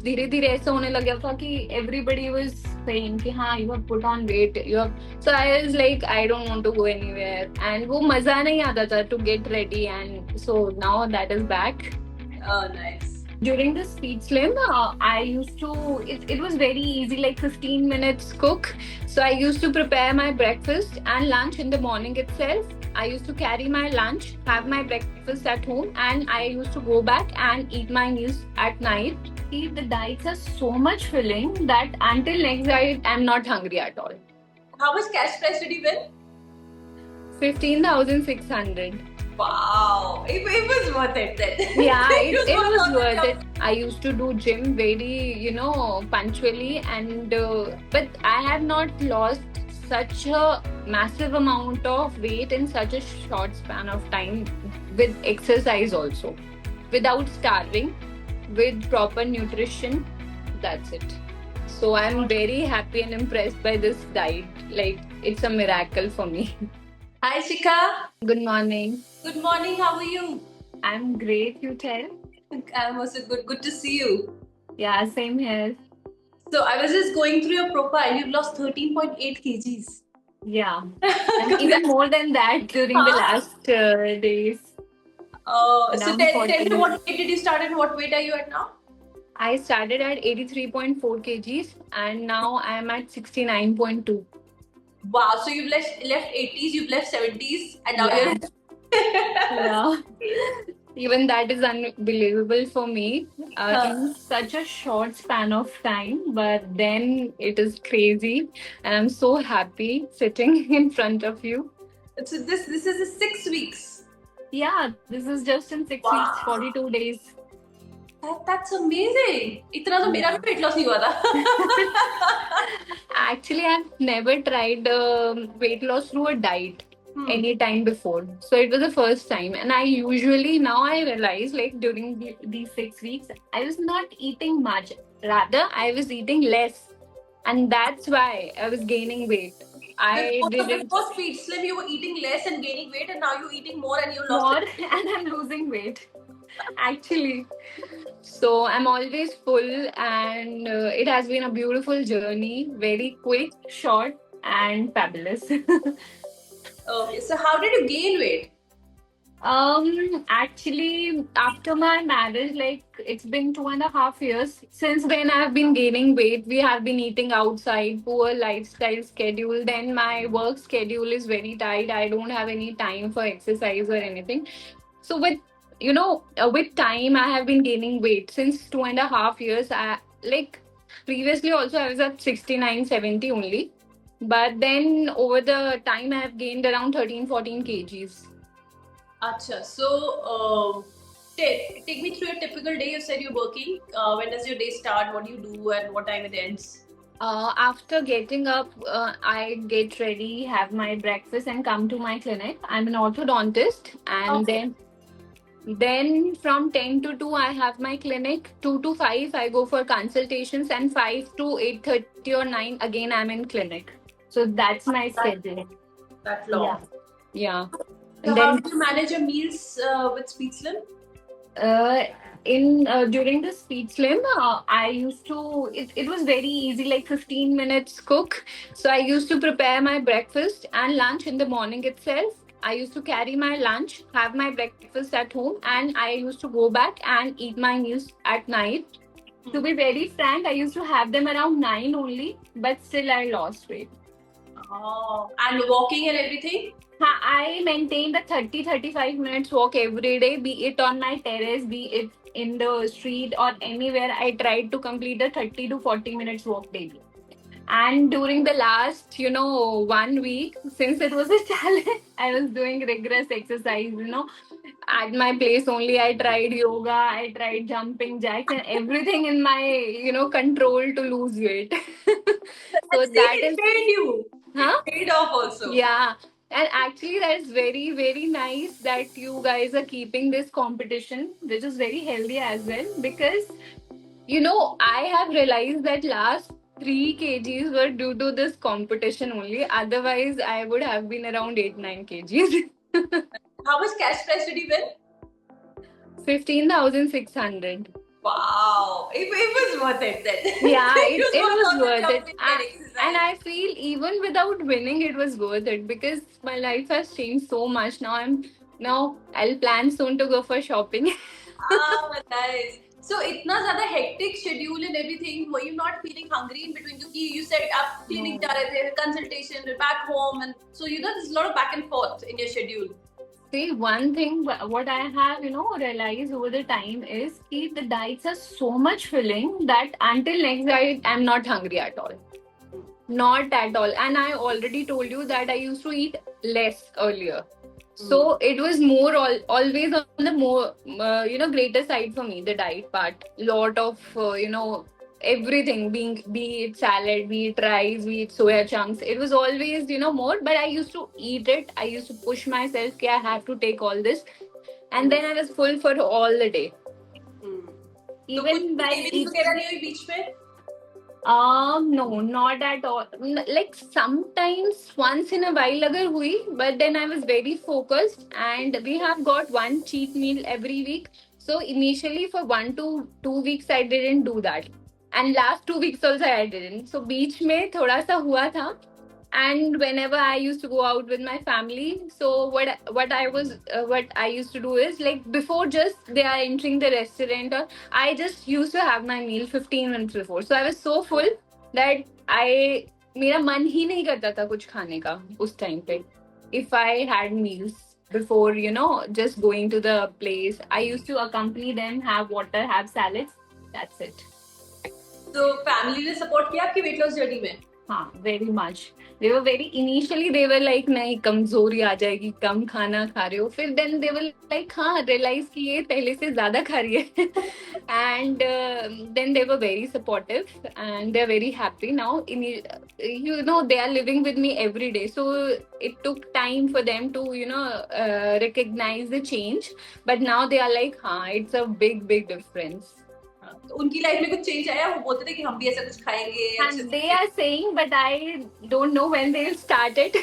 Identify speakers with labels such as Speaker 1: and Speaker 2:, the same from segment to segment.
Speaker 1: धीरे धीरे ऐसा होने लग गया था कि everybody was saying कि हाँ you have put on weight, you have. So I was like I don't want to go anywhere, and वो मजा नहीं आता था to get ready, and so now that is back.
Speaker 2: Oh, nice.
Speaker 1: During the speed slim, I used to, it was very easy, like 15 minutes cook. So I used to prepare my breakfast and lunch in the morning itself. I used to carry my lunch, have my breakfast at home, and I used to go back and eat my meals at night. The diets are so much filling that until next night, I'm not hungry at all.
Speaker 2: How much cash prize did you win?
Speaker 1: 15,600.
Speaker 2: Wow, it was worth it then.
Speaker 1: Yeah, it was worth it. I used to do gym very, punctually, and but I have not lost such a massive amount of weight in such a short span of time with exercise also, without starving, with proper nutrition. That's it. So I'm very happy and impressed by this diet. Like, it's a miracle for me.
Speaker 2: Hi, Shikha.
Speaker 1: Good morning.
Speaker 2: Good morning. How are you?
Speaker 1: I'm great, you tell?
Speaker 2: I'm also good. Good to see you.
Speaker 1: Yeah, same here.
Speaker 2: So I was just going through your profile. You've lost 13.8 kgs.
Speaker 1: Yeah. And even more than that during the last days.
Speaker 2: So
Speaker 1: Down
Speaker 2: tell
Speaker 1: 14.
Speaker 2: me, what weight did you start and what weight are you at now?
Speaker 1: I started at 83.4 kgs and now I am at 69.2.
Speaker 2: Wow, so you've left 80s, you've left 70s, and now
Speaker 1: Yeah.
Speaker 2: you're
Speaker 1: Yeah. Even that is unbelievable for me in such a short span of time. But then it is crazy, and I'm so happy sitting in front of you.
Speaker 2: So this is 6 weeks.
Speaker 1: Yeah, this is just in 6
Speaker 2: Wow.
Speaker 1: weeks, 42 days.
Speaker 2: That's amazing. इतना तो मेरा भी weight loss नहीं हुआ था.
Speaker 1: Actually, I've never tried weight loss through a diet any time before. So it was the first time. And I usually, now I realize, like during these 6 weeks, I was not eating much. Rather, I was eating less. And that's why I was gaining weight.
Speaker 2: Before Speed Slim, you were eating less and gaining weight, and now you're eating more and you lost
Speaker 1: more and I'm losing weight. Actually. So I'm always full, and it has been a beautiful journey, very quick, short, and fabulous.
Speaker 2: Okay, so how did you gain weight?
Speaker 1: Actually, after my marriage, like it's been 2.5 years. Since then, I've been gaining weight. We have been eating outside, poor lifestyle schedule. Then my work schedule is very tight. I don't have any time for exercise or anything. So with time, I have been gaining weight since 2.5 years. I like previously also I was at 69, 70 only. But then over the time I have gained around 13, 14 kgs.
Speaker 2: Acha, so take me through your typical day. You said you're working. When does your day start? What do you do and what time it ends?
Speaker 1: After getting up, I get ready, have my breakfast, and come to my clinic. I'm an orthodontist, and then from 10 to 2, I have my clinic. 2 to 5, I go for consultations, and 5 to 8:30 or 9, again, I'm in clinic. So that's my schedule.
Speaker 2: That long.
Speaker 1: Yeah.
Speaker 2: So
Speaker 1: And
Speaker 2: how
Speaker 1: then
Speaker 2: do you manage your meals with Speed Slim?
Speaker 1: During the speed slim, I used to, it was very easy, like 15 minutes cook. So I used to prepare my breakfast and lunch in the morning itself. I used to carry my lunch, have my breakfast at home, and I used to go back and eat my meals at night. To be very frank, I used to have them around 9 only, but still I lost weight.
Speaker 2: Oh, and walking and everything?
Speaker 1: I maintain the 30-35 minutes walk every day, be it on my terrace, be it in the street or anywhere. I tried to complete the 30 to 40 minutes walk daily. And during the last, 1 week, since it was a challenge, I was doing rigorous exercise, At my place only, I tried yoga, I tried jumping jacks, and everything in my, control to lose weight. So that is
Speaker 2: paid you.
Speaker 1: Huh?
Speaker 2: Paid off also.
Speaker 1: Yeah. And actually, that is very, very nice that you guys are keeping this competition, which is very healthy as well. Because, I have realized that last 3 kgs were due to this competition only. Otherwise, I would have been around 8, 9 kgs.
Speaker 2: How much cash prize did you win?
Speaker 1: 15,600.
Speaker 2: Wow, it was worth it then.
Speaker 1: Yeah,
Speaker 2: It was
Speaker 1: it
Speaker 2: worth
Speaker 1: was
Speaker 2: all the
Speaker 1: worth it.
Speaker 2: jumping and
Speaker 1: And
Speaker 2: exercise.
Speaker 1: I feel even without winning, it was worth it because my life has changed so much. Now I'll plan soon to go for shopping.
Speaker 2: Ah, nice. So इतना ज़्यादा hectic schedule and everything, were you not feeling hungry in between? क्योंकि you said आप clinic
Speaker 1: No.
Speaker 2: जा रहे थे, consultation, back home, and so there's a lot of back and forth in your schedule.
Speaker 1: See, one thing what I have, realized over the time is that the diets are so much filling that until next diet, I'm not hungry at all. Not at all. And I already told you that I used to eat less earlier. So it was more always on the more, greater side for me, the diet part. Lot of, everything being, be it salad, be it rice, be it soya chunks. It was always, more, but I used to eat it. I used to push myself, I have to take all this. And then I was full for all the day.
Speaker 2: तो कुछ
Speaker 1: Even by
Speaker 2: cravings वगैरह नहीं हुई बीच में?
Speaker 1: No, not at all. Like sometimes once in a while agar hui, but then I was very focused and we have got one cheat meal every week. So initially for 1 to 2 weeks I didn't do that. And last 2 weeks also I didn't. So beach mein thoda sa hua tha. And whenever I used to go out with my family, so what I used to do is like before just they are entering the restaurant, or I just used to have my meal 15 minutes before. So I was so full that I मेरा मन ही नहीं करता था कुछ खाने का उस time पे. If I had meals before, just going to the place, I used to accompany them, have water, have salads. That's it.
Speaker 2: So family ने support किया आपकी weight loss journey में?
Speaker 1: हाँ, very much. They were very initially they were like नहीं कमजोरी आ जाएगी, कम खाना खा रहे हो. फिर then they were like हाँ realize कि ये पहले से ज्यादा खा रही है. And then they were very supportive and they're very happy now. They are living with me every day, so it took time for them to recognize the change. But now they are like हाँ, it's a big difference.
Speaker 2: तो उनकी life में कुछ change आया? वो बोलते थे कि हम भी ऐसा कुछ खाएंगे.
Speaker 1: And they are saying, but I don't know when they'll start it.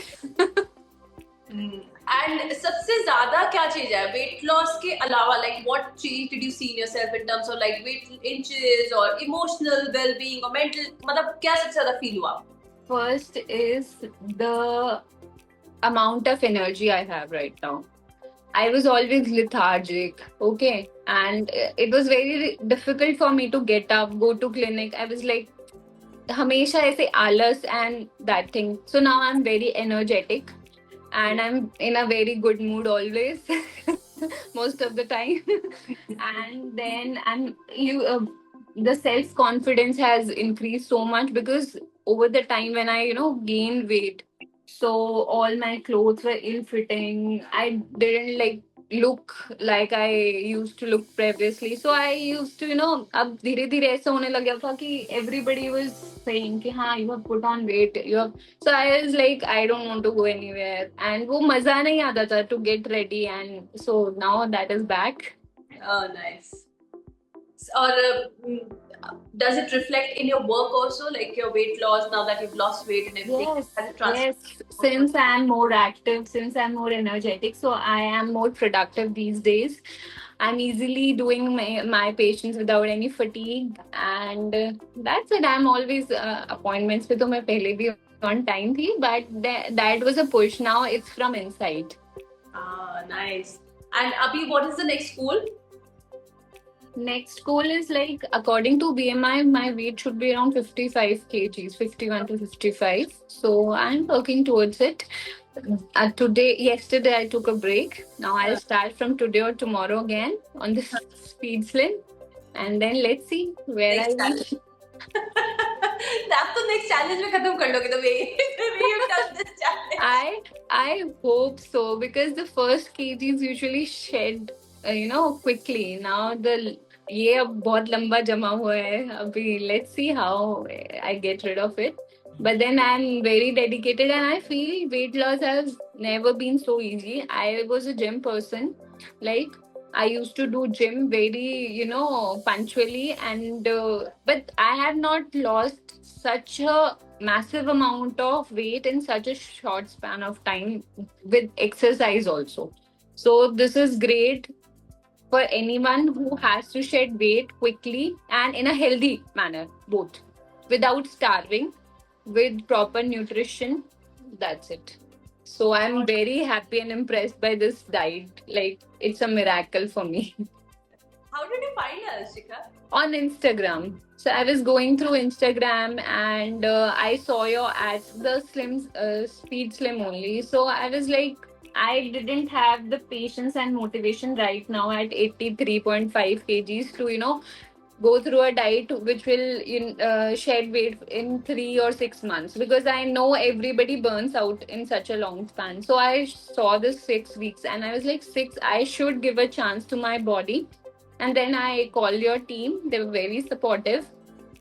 Speaker 2: And सबसे ज्यादा क्या चीज है weight loss के अलावा? Like what change did you see in yourself in terms of like weight inches or emotional well-being or mental? मतलब क्या सबसे ज्यादा feel हुआ?
Speaker 1: First is the amount of energy I have right now. I was always lethargic, okay? And it was very difficult for me to get up, go to clinic. I was like, हमेशा ऐसे आलस and that thing. So now I'm very energetic and I'm in a very good mood always, most of the time. And then the self confidence has increased so much because over the time when I gained weight, so all my clothes were ill fitting. I didn't like look like I used to look previously. So I used to, अब धीरे धीरे ऐसा होने लग गया था कि everybody was saying कि हाँ, you have put on weight, you have. So I was like, I don't want to go anywhere, and वो मजा नहीं आता था to get ready, and so now that is back.
Speaker 2: Oh, nice. Or does it reflect in your work also, like your weight loss now that you've lost weight and everything?
Speaker 1: Yes. Since I'm more active, since I'm more energetic, so I am more productive these days. I'm easily doing my patients without any fatigue, and that's it. I'm always appointments पे तो मैं पहले भी on time थी, but that was a push. Now it's from inside.
Speaker 2: Ah, nice. And Abhi, what is the next goal?
Speaker 1: Next goal is like, according to BMI, my weight should be around 55 kgs, 51 to 55. So I'm working towards it. Yesterday I took a break. Now I'll start from today or tomorrow again on the speed slim. And then let's see where
Speaker 2: Next
Speaker 1: I reach.
Speaker 2: आप तो next challenge में खत्म कर लोगे the way you've done this challenge.
Speaker 1: I hope so, because the first kgs usually shed quickly. Now ये अब बहुत लंबा जमा हुआ है अभी. Let's see how I get rid of it. But then I'm very dedicated and I feel weight loss has never been so easy. I was a gym person. Like, I used to do gym very, punctually, and but I have not lost such a massive amount of weight in such a short span of time with exercise also. So this is great. for anyone who has to shed weight quickly and in a healthy manner, both without starving, with proper nutrition. That's it. So I'm very happy and impressed by this diet. Like, it's a miracle for me.
Speaker 2: How did you find us, Shikha?
Speaker 1: On Instagram. So I was going through Instagram and I saw your ads, the Speed Slim only. So I was like, I didn't have the patience and motivation right now at 83.5 kgs to, go through a diet which will shed weight in 3 or 6 months, because I know everybody burns out in such a long span. So I saw this 6 weeks and I was like, six, I should give a chance to my body. And then I called your team. They were very supportive.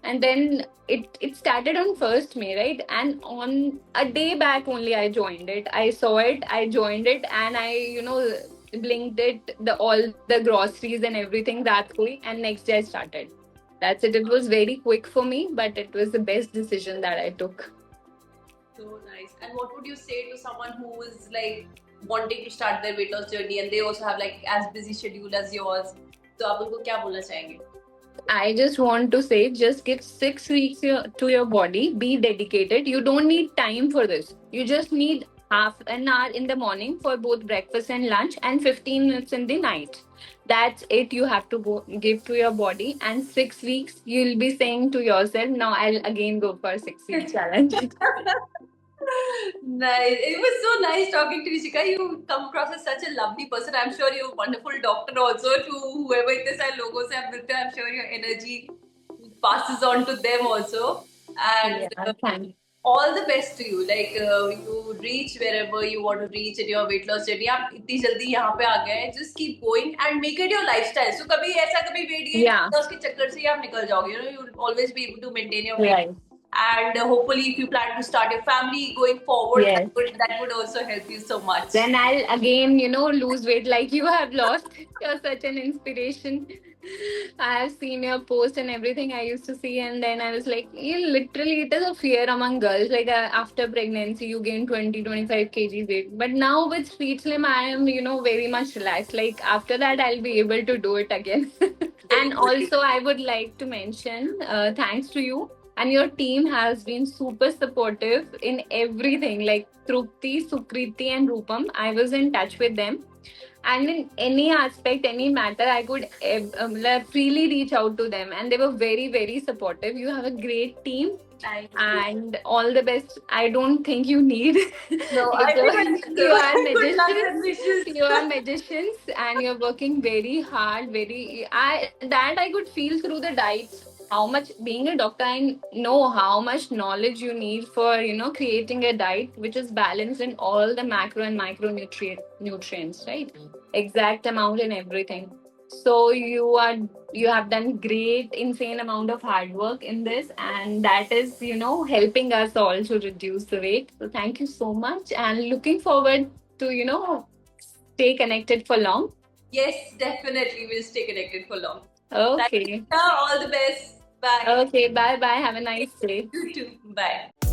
Speaker 1: And then it started on 1st May, right? And on a day back only I joined it. I saw it, I joined it, and I, blinked it, the all the groceries and everything that quick, and next day I started. That's it. It was very quick for me, but it was the best decision that I took.
Speaker 2: So nice. And what would you say to someone who is like wanting to start their weight loss journey and they also have like as busy schedule as yours? तो आप उनको क्या बोलना चाहेंगे?
Speaker 1: I just want to say, just give 6 weeks to your body. Be dedicated. You don't need time for this. You just need half an hour in the morning for both breakfast and lunch, and 15 minutes in the night. That's it. You have to go give to your body, and 6 weeks you'll be saying to yourself, now I'll again go for 6 week challenge.
Speaker 2: Nice. It was so nice talking to you, Shikha. You come across as such a lovely person. I'm sure you're a wonderful doctor also to whoever इतने सारे लोगों से आप मिलते हैं. I'm sure your energy passes on to them also. And
Speaker 1: Yeah, thanks.
Speaker 2: all the best to you. Like you reach wherever you want to reach in your weight loss journey. आप इतनी जल्दी यहाँ पे आ गए हैं. Just keep going and make it your lifestyle. So कभी ऐसा कभी weight gain
Speaker 1: Yeah.
Speaker 2: उसके चक्कर से ही आप निकल जाओगे. You know, you'll always be able to maintain your weight.
Speaker 1: Right.
Speaker 2: And hopefully if you plan to start your family going forward,
Speaker 1: Yes.
Speaker 2: that would also help you so much.
Speaker 1: Then I'll again, lose weight like you have lost. You're such an inspiration. I have seen your post and everything I used to see, and then I was like, literally, it is a fear among girls. Like, after pregnancy, you gain 20-25 kg weight. But now with Sweet Slim, I am, very much relaxed. Like, after that, I'll be able to do it again. And also, I would like to mention, thanks to you. And your team has been super supportive in everything. Like Trupti, Sukriti, and Rupam, I was in touch with them. And in any aspect, any matter, I could freely reach out to them. And they were very, very supportive. You have a great team.
Speaker 2: Thank you.
Speaker 1: And all the best. I don't think you need.
Speaker 2: No, I think
Speaker 1: you are
Speaker 2: good luck and
Speaker 1: magicians.
Speaker 2: wishes.
Speaker 1: You are magicians, and you're working very hard. I could feel through the diets. How much, being a doctor, I know how much knowledge you need for creating a diet which is balanced in all the macro and nutrients, right? Exact amount and everything. So you have done great, insane amount of hard work in this, and that is helping us all to reduce the weight. So thank you so much, and looking forward to stay connected for long.
Speaker 2: Yes, definitely. We'll stay connected for long.
Speaker 1: Okay.
Speaker 2: Thank you. All the best. Bye.
Speaker 1: Okay. Bye bye. Have a nice day.
Speaker 2: You too. Bye.